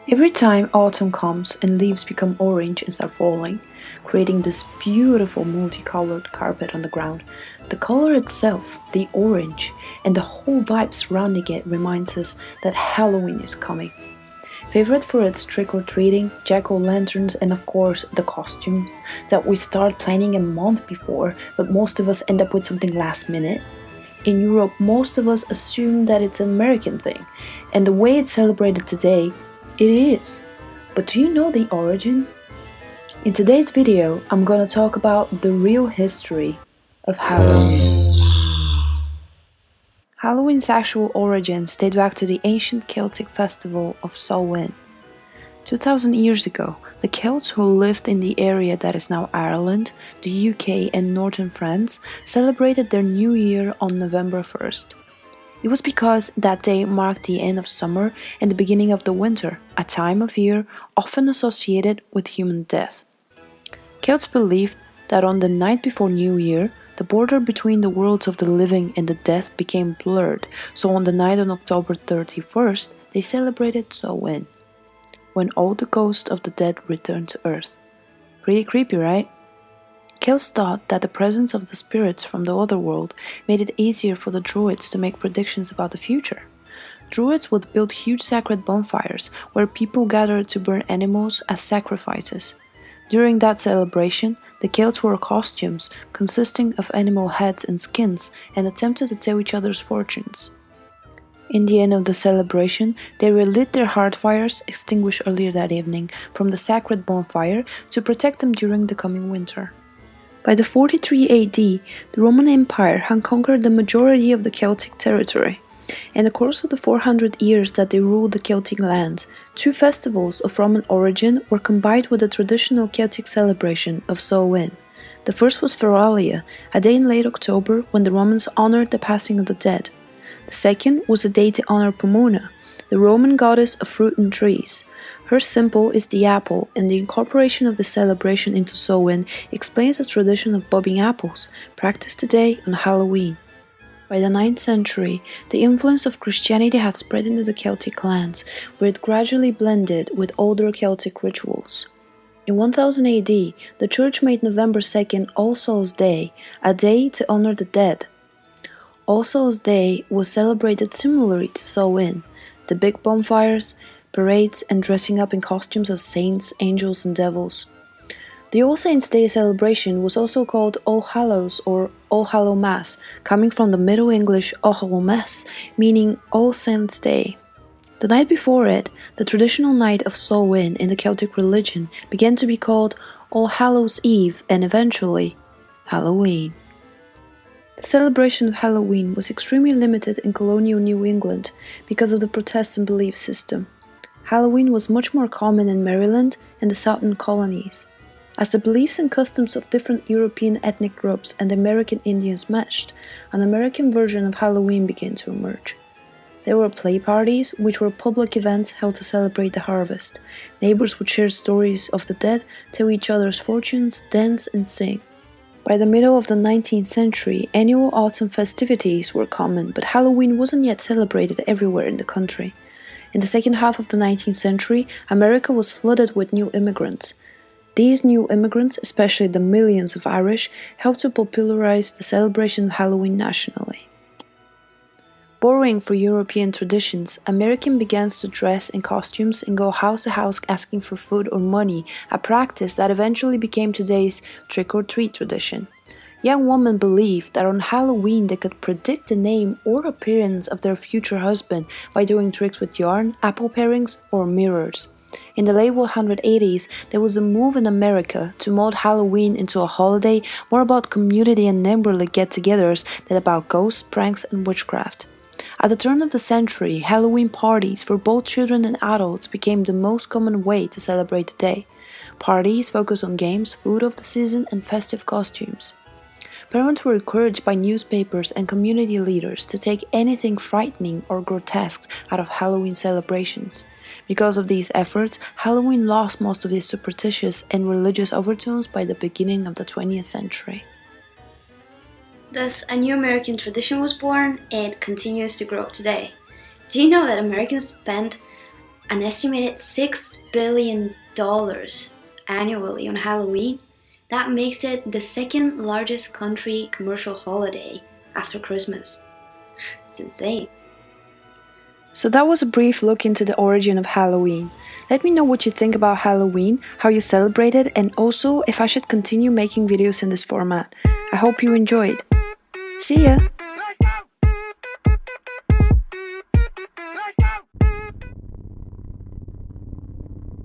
Every time autumn comes and leaves become orange and start falling, creating this beautiful multicolored carpet on the ground, the color itself, the orange, and the whole vibe surrounding it reminds us that Halloween is coming. Favorite for its trick-or-treating, jack-o'-lanterns, and of course the costumes that we start planning a month before, but most of us end up with something last minute. In Europe, most of us assume that it's an American thing, and the way it's celebrated today, it is. But do you know the origin? In today's video, I'm gonna talk about the real history of Halloween. Halloween's actual origins date back to the ancient Celtic festival of Samhain. 2000 years ago, the Celts who lived in the area that is now Ireland, the UK and northern France celebrated their new year on November 1st. It was because that day marked the end of summer and the beginning of the winter, a time of year often associated with human death. Celts believed that on the night before New Year, the border between the worlds of the living and the dead became blurred, so on the night on October 31st, they celebrated Samhain, when all the ghosts of the dead returned to Earth. Pretty creepy, right? Celts thought that the presence of the spirits from the other world made it easier for the druids to make predictions about the future. Druids would build huge sacred bonfires where people gathered to burn animals as sacrifices. During that celebration, the Celts wore costumes consisting of animal heads and skins and attempted to tell each other's fortunes. In the end of the celebration, they relit their hearth fires extinguished earlier that evening from the sacred bonfire to protect them during the coming winter. By the 43 AD, the Roman Empire had conquered the majority of the Celtic territory. In the course of the 400 years that they ruled the Celtic lands, two festivals of Roman origin were combined with the traditional Celtic celebration of Samhain. The first was Feralia, a day in late October when the Romans honored the passing of the dead. The second was a day to honor Pomona, the Roman goddess of fruit and trees. Her symbol is the apple, and the incorporation of the celebration into Samhain explains the tradition of bobbing apples, practiced today on Halloween. By the 9th century, the influence of Christianity had spread into the Celtic lands, where it gradually blended with older Celtic rituals. In 1000 AD, the Church made November 2nd All Souls' Day, a day to honor the dead. All Souls' Day was celebrated similarly to Samhain, the big bonfires, parades, and dressing up in costumes as saints, angels, and devils. The All Saints' Day celebration was also called All Hallows or All Hallow Mass, coming from the Middle English All Hallow Mass, meaning All Saints' Day. The night before it, the traditional night of Samhain in the Celtic religion began to be called All Hallows' Eve and eventually Halloween. The celebration of Halloween was extremely limited in colonial New England because of the Protestant belief system. Halloween was much more common in Maryland and the southern colonies. As the beliefs and customs of different European ethnic groups and American Indians meshed, an American version of Halloween began to emerge. There were play parties, which were public events held to celebrate the harvest. Neighbors would share stories of the dead, tell each other's fortunes, dance, and sing. By the middle of the 19th century, annual autumn festivities were common, but Halloween wasn't yet celebrated everywhere in the country. In the second half of the 19th century, America was flooded with new immigrants. These new immigrants, especially the millions of Irish, helped to popularize the celebration of Halloween nationally. Borrowing from European traditions, Americans began to dress in costumes and go house to house asking for food or money, a practice that eventually became today's trick-or-treat tradition. Young women believed that on Halloween they could predict the name or appearance of their future husband by doing tricks with yarn, apple parings, or mirrors. In the late 180s, there was a move in America to mold Halloween into a holiday more about community and neighborly get-togethers than about ghosts, pranks, and witchcraft. At the turn of the century, Halloween parties for both children and adults became the most common way to celebrate the day. Parties focused on games, food of the season, and festive costumes. Parents were encouraged by newspapers and community leaders to take anything frightening or grotesque out of Halloween celebrations. Because of these efforts, Halloween lost most of its superstitious and religious overtones by the beginning of the 20th century. Thus, a new American tradition was born and continues to grow today. Do you know that Americans spend an estimated $6 billion annually on Halloween. That makes it the second largest country commercial holiday after Christmas. It's insane. So that was a brief look into the origin of Halloween. Let me know what you think about Halloween, how you celebrate it, and also if I should continue making videos in this format. I hope you enjoyed. See ya!